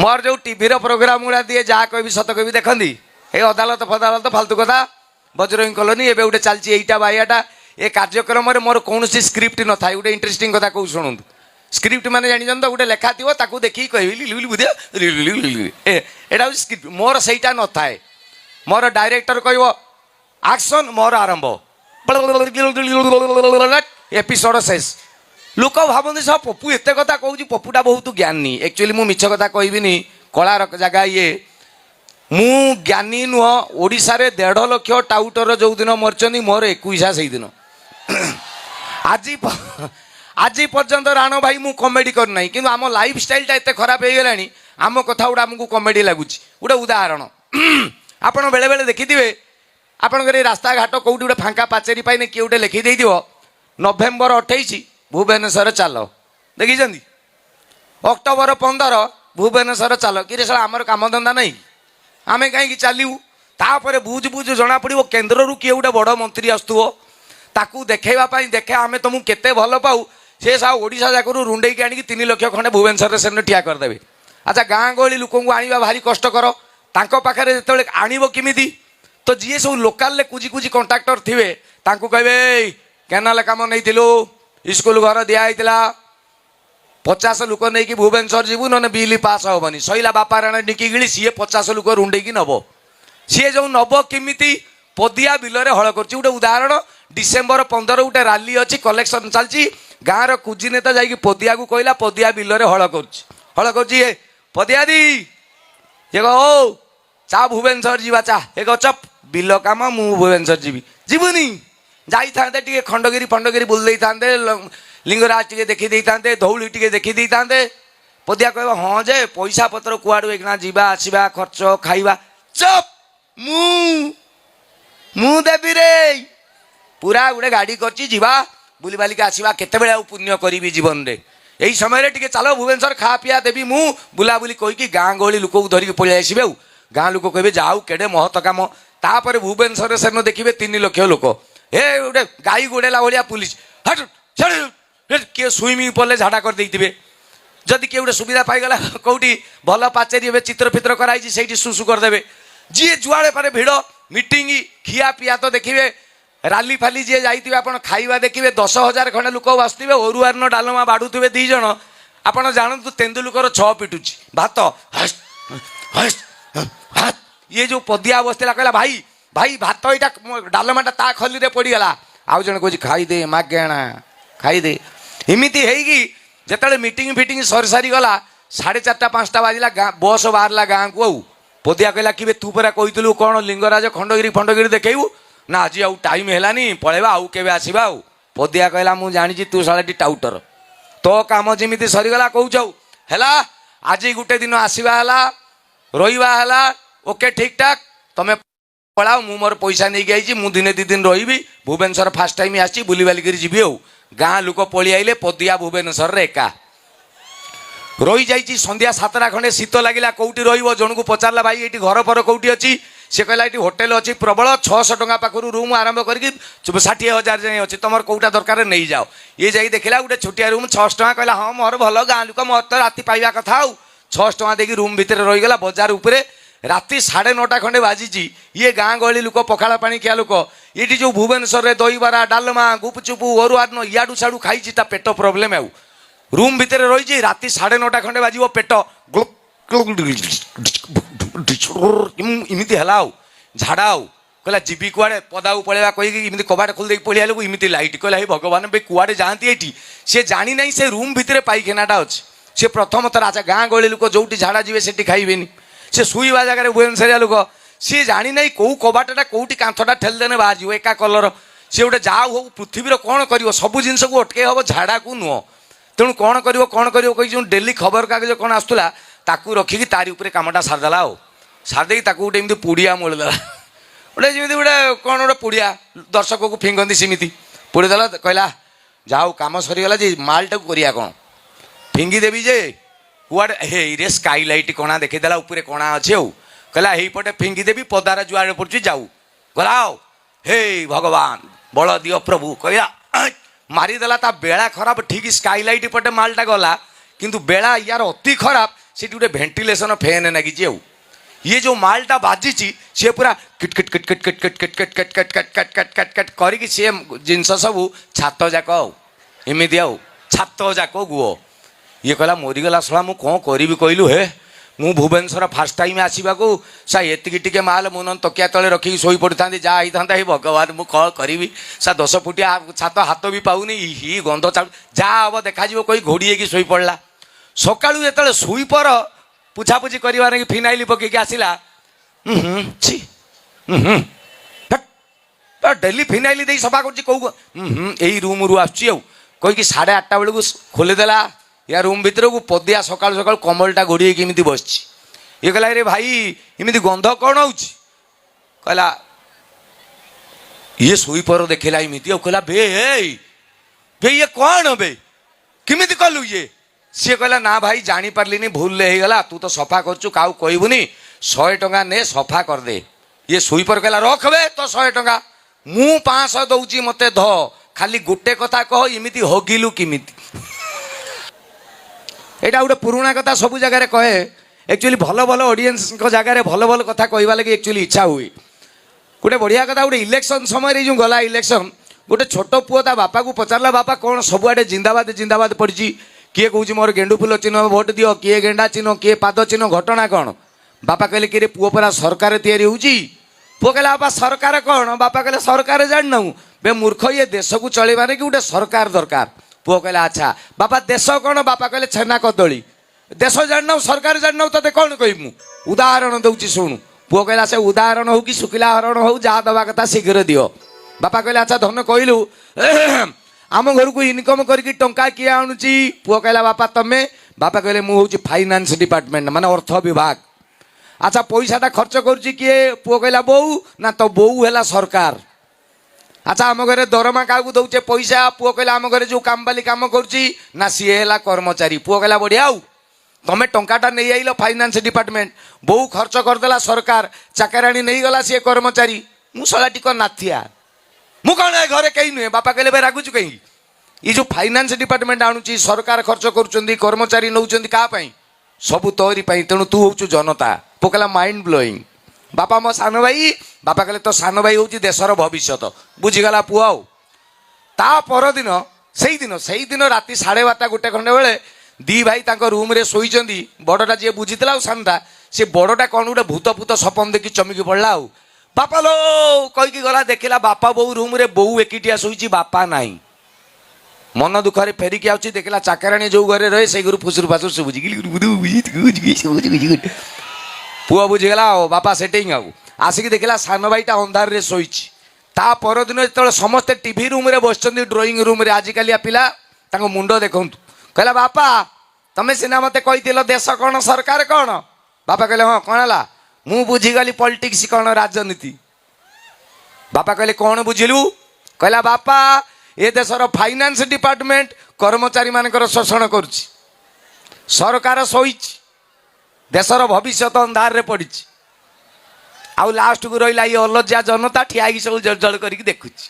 मोर जो TV programme गुड़ा दिए जहाँ कह सत कह देखती ये अदालत फदालत फालतू कथा बजरंगी कॉलोनी एवं गोटे चलती यहीटा बाइयाटा ये कार्यक्रम मोर कौन स्क्रिप्ट न था गोटे इंटरेस्टिंग कथा कौ शुणु स्क्रिप्ट मैंने जानी तो गोटे लेखा थी ताकू देखिए कहली बुझे एटा स्क्रिप्ट मोर सहीटा न थाए मोर डायरेक्टर कह एक्शन मोर आरंभ एपिसोड शेष लोक भावती सब पप्पू एत कथा कहूँ पप्पूटा बहुत ज्ञानी एक्चुअली मुझ मिछ कथा कहबी कला जगह ये मु ज्ञानी नुह ओडिशा रे 1.5 लाख टाउटर जो दिन मरचंदी मोर 21 से दिन आज पर्यंत राणो भाई मु कॉमेडी करना कि आम लाइफ स्टाइल टा एते खराब हो गला आम कथा गुड़ा आमको कॉमेडी लगुच गोटे उदाहरण आपड़ बेले बेले देखिथे आपंकर रास्ता घाट कौटी गोटे फांका पाचेरी पाइने किए गोटे लिखिदे नवेम्बर 28 भुवनेश्वर चाल देखी अक्टोबर 15 भुवनेश्वर चाल कि आमर काम धंदा नहीं आमे कहीं चलू तापर बुझ बुझ जना पड़ो केन्द्र किए गोटे बड़ मंत्री आसुव ताकू देखा देखे आमे तुमको केते भल पाऊ से सा ओडिशा जाकरू रुंडे की आनिक 3 लाख खंडे भुवनेश्वर से ठिया करदे। अच्छा गाँ गहली लोक आने भारी कष्टकर पाखे जो आणव किमिति तो जी सब लोकाल कुजी कुजी कंट्राक्टर थे कहे केनाल कम नहीं स्कूल घर दिखाई 50 लोक नहीं भुवनेश्वर जीवु ना बिल पास हेनी सैला बापा राणा निकी गिली सी 50 लोक रुंडे नब सी जो नब किमिति पदिया बिल हल कर उदाहरण डिसेम्बर 15 गोटे राली अच्छी कलेक्शन चलती गाँव रुजी नेता जा पदिया को कहला पदिया बिल हल कर पदिया दी ये कहो चा भुवनेश्वर जीवा चा ये कह चप बिल कम मु भुवनेश्वर जीवनी जाई टे खंडगिरी फंडगिरी बुल था लिंगराज टे देखी था धौली टे देखी था पदिया कह हाँ जे पैसा पत्र कुआड़ू एक जीवा आसवा खर्च खाइबा चप मु देवी रे पूरा गोटे गाड़ी करची जीवा बुली बालिक आसवा केते बेले पुण्य करी जीवन रे यही समय टे चलो भुवनेश्वर खा पिया देवी मु बुलाबुली कहीकि गाँ गहली लोक धरिक पलि आसबे गाँ लोक कहे जाऊ केड़े महत काम तापर भुवनेश्वर सेन देखिए 3 लाख लोक हे गोटे गाई गोड़ेला भाया पुलिस हट किए स्विमिंग पूल में झाड़ा कर देते जदि किए गोटे सुविधा पाईगला कौटी भल पाचेरी चित्र फित्र कराई से सुसु करदे जी जुआड़े पारे भिड़ मीटिंग खिया पिया तो देखिए राली फाली जी जाइए आप खाइबा देखिए 10,000 खंडे लोक आसुवे अरुआर डालमा बाड़ुवे 2 जन आपड़ जानतु तेंदुलकर 6 पिटुची भात ये जो पदिया बसला कहला भाई भाई भात यहाँ डालमाटा ता खली पड़गला आउ जन कह खाईदे मागेणा खाईदे इमिति है जिते मीटिंग फिटिंग सरी सारी गला 4:30-5टा बाजिला बस बाहरला गाँ को आउ पदिया कहला कि तू परा कहलु कौन लिंगराज खंडगिरी फंडगिरी देखू ना आज आउ टाइम है पलैबा आउ के आसवा आउ पदिया कहला मु जानी तू सालाटी टाउटर तो काम जमी सरीगला कौच है आज गोटे दिन आसवा रहा ओके ठीक ठाक तमें पलाओ मु मोर पैसा नहीं आई मु दिने 2 दिन रही भुवनेश्वर फास्ट टाइम आसी बुली बालिक जी आउ गाँ लोक पलि आइले पदिया भुवनेश्वर एका रही जाइए संध्या 7टा खंडे शीत लगिला कौटी रन को पचारा भाई ये घर फर कौटी अच्छी से कहला ये होटेल अच्छी प्रबल 600 टंका पाखु रूम आरंभ करके 60,000 जाए अच्छी तुम कौटा दरकार नहीं जाओ ये जाई देखला गोटे छोटिया रूम 600 टंका कहला हाँ मोर भल गाँ लोक मोर तो राति पाइबा कथा आउ 600 टंका देकी रूम भितर रहीगला बजार उपरे राति 9:30 खंडे बाजी ये गाँ गहली लोक पखाड़ा पानी खिया लोक ये जो भुवनेश्वर में दहीबरा डालमा गुपचुप अरुआर इाड़ू साड़ू खाई पेट प्रोब्लेम आउ रूम भितर रही राति 9:30 खंडे बाज पेट इमिति है झाड़ा आउ कहला जीवी कुआड़े पदा पलैया कहीकि कबाट खोल पलिया लोग इमिति लाइट कहला हे भगवान भाई कुआड़े जाती ये सी जानी ना से रूम भितर पाइखानाटा अच्छे सी प्रथम थर अच्छा गाँ गहली लोक जो झाड़ा जी से खाइबेनि से शुवा जगह भुवनेश्वरिया लोक सी जानी ना कौ कबाटा कौटी कांथटा ठेलदेने बाहर एका कलर सी गोटे जाऊ हो पृथ्वीर कौन कर सब जिनस को अटके हम झाड़ा को नुह तेणु कौन कर जो डेली खबर कागज कौन आसूला ताकू रखिकी तारी उपरे कामटा सारदेला आउ सारदे गोटे एमती पुड़िया मोड़देला गोटे जमी गोटे कौन गोटे पुड़िया दर्शक को फिंगती सेमती पुड़ीदेला कहला जाऊ कम सरीगला जे मालटा को करिया कौन फिंगिदेवी जे कुआड़े हे स्काई लाइट कणा देखीदेला उपरे कणा अच्छे आउ कहला पटे फिंगिदेवी पदार जुआड़े पड़ुची जाऊ गला हे भगवान बल दियो प्रभु कहला मारिदेला ता बेला खराब ठीक स्काई लाइट पटे मालटा गला किंतु बेला यार अति खराब ସେଠି ଗୋଟେ ଭେଣ୍ଟିଲେସନ ଫ୍ୟାନ୍ ଲାଗିଛି। ଆଉ ଇଏ ଯେଉଁ ମାଲଟା ବାଜିଛି ସିଏ ପୁରା କିଟ୍ କିଟ୍ କିଟ୍ କିଟ୍ କିଟ୍ କିଟ୍ କିଟ୍ କିଟ୍ କିଟ୍ କିଟ୍ କିଟ୍ କିଟ୍ କିଟ୍ କିଟ୍ କିଟ୍ କରିକି ସିଏ ଜିନିଷ ସବୁ ଛାତ ଯାକ ଆଉ ଏମିତି ଆଉ ଛାତ ଯାକ ଗୁଅ। ଇଏ କହିଲା ମରିଗଲା ଶଳା ମୁଁ କ'ଣ କରିବି କହିଲୁ ହେ, ମୁଁ ଭୁବନେଶ୍ୱର ଫାର୍ଷ୍ଟ ଟାଇମ୍ ଆସିବାକୁ ସା ଏତିକି ଟିକେ ମାଲ ମୁଁ ନହେଲେ ତକିଆ ତଳେ ରଖିକି ଶୋଇ ପଡ଼ିଥାନ୍ତି, ଯାହା ହେଇଥାନ୍ତା। ହେ ଭଗବାନ ମୁଁ କ'ଣ କରିବି, ସା 10 ଫୁଟିଆ ଛାତ ହାତ ବି ପାଉନି, ହି ଗନ୍ଧ ଛାଡ଼ୁ, ଯାହା ହବ ଦେଖାଯିବ କହି ଘୋଡ଼ି ହେଇକି ଶୋଇ ପଡ଼ିଲା। ସକାଳୁ ଯେତେବେଳେ ଶୋଇପର ପୁଛାପୁଛି କରିବା ନାକି ଫିନାଇଲ ପକେଇକି ଆସିଲା, ଛି ଡେଲି ଫିନାଇଲ ଦେଇ ସଫା କରୁଛି କୋଉ ଏଇ ରୁମ୍ରୁ ଆସୁଛି ଆଉ କହିକି 8:30 ବେଳକୁ ଖୋଲିଦେଲା ୟା ରୁମ୍ ଭିତରକୁ। ପଦିଆ ସକାଳୁ ସକାଳୁ କମଳଟା ଘୋଡ଼ି ହେଇକି ଏମିତି ବସିଛି। ଇଏ କହିଲା ରେ ଭାଇ ଏମିତି ଗନ୍ଧ କ'ଣ ହେଉଛି? କହିଲା ଇଏ ଶୋଇପର ଦେଖିଲା ଏମିତି ଆଉ କହିଲା ବେ ଇଏ କ'ଣ ବେ କେମିତି କଲୁ ଇଏ? ସିଏ କହିଲା ନା ଭାଇ ଜାଣିପାରିଲିନି, ଭୁଲରେ ହେଇଗଲା, ତୁ ତ ସଫା କରୁଛୁ କାହାକୁ କହିବୁନି, 100 ଟଙ୍କା ନେ ସଫା କରିଦେ। ଇଏ ଶୋଇପର କହିଲା ରଖ ବେ ତ 100 ଟଙ୍କା, ମୁଁ 500 ଦଉଛି ମତେ ଧ, ଖାଲି ଗୋଟେ କଥା କହ ଏମିତି ହଗିଲୁ କେମିତି? ଏଇଟା ଗୋଟେ ପୁରୁଣା କଥା ସବୁ ଜାଗାରେ କହେ। ଆକ୍ଚୁଆଲି ଭଲ ଭଲ ଅଡ଼ିଏନ୍ସଙ୍କ ଜାଗାରେ ଭଲ ଭଲ କଥା କହିବା ଲାଗି ଆକ୍ଚୁଆଲି ଇଚ୍ଛା ହୁଏ। ଗୋଟେ ବଢ଼ିଆ କଥା, ଗୋଟେ ଇଲେକ୍ସନ୍ ସମୟରେ ଯେଉଁ ଗଲା ଇଲେକ୍ସନ୍, ଗୋଟେ ଛୋଟ ପୁଅ ତା ବାପାକୁ ପଚାରିଲା ବାପା କ'ଣ ସବୁଆଡ଼େ ଜିନ୍ଦାବାଦ ଜିନ୍ଦାବାଦ ପଡ଼ିଛି, କିଏ କହୁଛି ମୋର ଗେଣ୍ଡୁ ଫୁଲ ଚିହ୍ନ ଭୋଟ ଦିଅ, କିଏ ଗେଣ୍ଡା ଚିହ୍ନ, କିଏ ପାଦ ଚିହ୍ନ, ଘଟଣା କ'ଣ? ବାପା କହିଲେ କିରେ ପୁଅ ପରା ସରକାର ତିଆରି ହେଉଛି। ପୁଅ କହିଲା ବାପା ସରକାର କ'ଣ? ବାପା କହିଲେ ସରକାର ଜାଣିନାହୁଁ ବେ ମୂର୍ଖ, ଇଏ ଦେଶକୁ ଚଳେଇବାରେ କି ଗୋଟେ ସରକାର ଦରକାର। ପୁଅ କହିଲା ଆଚ୍ଛା ବାପା ଦେଶ କ'ଣ? ବାପା କହିଲେ ଛେନା କଦଳୀ। ଦେଶ ଜାଣିନାవు ସରକାର ଜାଣିନାవు ତତେ କ'ଣ କହିବି ମୁଁ? ଉଦାହରଣ ଦେଉଛି ଶୁଣୁ। ପୁଅ କହିଲା ସେ ଉଦାହରଣ ହଉ କି ଶୁଖିଲା ହରଣ ହଉ ଯାହା ଦେବା କଥା ଶୀଘ୍ର ଦିଅ। ବାପା କହିଲେ ଆଚ୍ଛା ଧନ କହିଲୁ ଆମ ଘରକୁ ଇନକମ୍ କରିକି ଟଙ୍କା କିଏ ଆଣୁଛି? ପୁଅ କହିଲା ବାପା ତମେ। ବାପା କହିଲେ ମୁଁ ହେଉଛି ଫାଇନାନ୍ସ ଡିପାର୍ଟମେଣ୍ଟ ମାନେ ଅର୍ଥ ବିଭାଗ। ଆଚ୍ଛା ପଇସାଟା ଖର୍ଚ୍ଚ କରୁଛି କିଏ? ପୁଅ କହିଲା ବୋଉ। ନା ତ ବୋଉ ହେଲା ସରକାର। ଆଚ୍ଛା ଆମ ଘରେ ଦରମା କାହାକୁ ଦଉଛେ ପଇସା? ପୁଅ କହିଲା ଆମ ଘରେ ଯେଉଁ କାମବାଲି କାମ କରୁଛି, ନା ସିଏ ହେଲା କର୍ମଚାରୀ। ପୁଅ କହିଲା ବଢ଼ିଆ ଆଉ ତମେ ଟଙ୍କାଟା ନେଇ ଆଇଲ ଫାଇନାନ୍ସ ଡିପାର୍ଟମେଣ୍ଟ, ବୋଉ ଖର୍ଚ୍ଚ କରିଦେଲା ସରକାର, ଚାକରାଣୀ ନେଇଗଲା ସିଏ କର୍ମଚାରୀ, ମୁଁ ଶଳା ଟିକ ନାଥିଆ, ମୁଁ କ'ଣ ଏ ଘରେ କେହି ନୁହେଁ। ବାପା କହିଲେ ଭାଇ ରାଗୁଛୁ କାହିଁକି? ଏ ଯେଉଁ ଫାଇନାନ୍ସ ଡିପାର୍ଟମେଣ୍ଟ ଆଣୁଛି, ସରକାର ଖର୍ଚ୍ଚ କରୁଛନ୍ତି, କର୍ମଚାରୀ ନେଉଛନ୍ତି କାହା ପାଇଁ? ସବୁ ତୋରି ପାଇଁ, ତେଣୁ ତୁ ହେଉଛୁ ଜନତା। ପୁଅ କହିଲା ମାଇଣ୍ଡ ବ୍ଲୋଇଂ। ବାପା ମୋ ସାନ ଭାଇ। ବାପା କହିଲେ ତୋ ସାନ ଭାଇ ହେଉଛି ଦେଶର ଭବିଷ୍ୟତ। ବୁଝିଗଲା ପୁଅ। ଆଉ ତା ପରଦିନ ସେଇଦିନ ରାତି 12:30 ଗୋଟେ ଖଣ୍ଡେ ବେଳେ ଦି ଭାଇ ତାଙ୍କ ରୁମ୍ରେ ଶୋଇଛନ୍ତି। ବଡ଼ଟା ଯିଏ ବୁଝିଥିଲା ଆଉ ସାନଟା, ସେ ବଡ଼ଟା କ'ଣ ଗୋଟେ ଭୂତ ସପନ ଦେଖି ଚମକି ପଡ଼ିଲା। ଆଉ ବାପା ଲୋ କହିକି ଗଲା, ଦେଖିଲା ବାପା ବୋଉ ରୁମ୍ରେ, ବୋଉ ଏକିଟିଆ ଶୋଇଛି, ବାପା ନାହିଁ। ମନ ଦୁଃଖରେ ଫେରିକି ଆସୁଛି, ଦେଖିଲା ଚାକରାଣୀ ଯେଉଁ ଘରେ ରହେ ସେଇ ଘରୁ ଫୁସୁରୁ ଫାସୁରୁ ଶୁଭୁଛି। ପୁଅ ବୁଝିଗଲା ଆଉ ବାପା ସେଟିଂ। ଆଉ ଆସିକି ଦେଖିଲା ସାନ ଭାଇଟା ଅନ୍ଧାରରେ ଶୋଇଛି। ତା ପରଦିନ ଯେତେବେଳେ ସମସ୍ତେ ଟିଭି ରୁମ୍ରେ ବସିଛନ୍ତି, ଡ୍ରଇଂ ରୁମ୍ରେ, ଆଜିକାଲିଆ ପିଲା ତାଙ୍କ ମୁଣ୍ଡ ଦେଖନ୍ତୁ। କହିଲା ବାପା ତମେ ସିନା ମତେ କହିଥିଲ ଦେଶ କ'ଣ ସରକାର କ'ଣ? ବାପା କହିଲେ ହଁ କ'ଣ ହେଲା? ମୁଁ ବୁଝିଗଲି ପଲିଟିକ୍ସ କ'ଣ, ରାଜନୀତି। ବାପା କହିଲେ କ'ଣ ବୁଝିଲୁ? କହିଲା ବାପା ଏ ଦେଶର ଫାଇନାନ୍ସ ଡିପାର୍ଟମେଣ୍ଟ କର୍ମଚାରୀ ମାନଙ୍କର ଶୋଷଣ କରୁଛି, ସରକାର ଶୋଇଛି, ଦେଶର ଭବିଷ୍ୟତ ଅନ୍ଧାରରେ ପଡ଼ିଛି, ଆଉ ଲାଷ୍ଟକୁ ରହିଲା ଇଏ ଅଲଜ୍ୟା ଜନତା ଠିଆ ହେଇକି ସବୁ ଜଳ କରିକି ଦେଖୁଛି।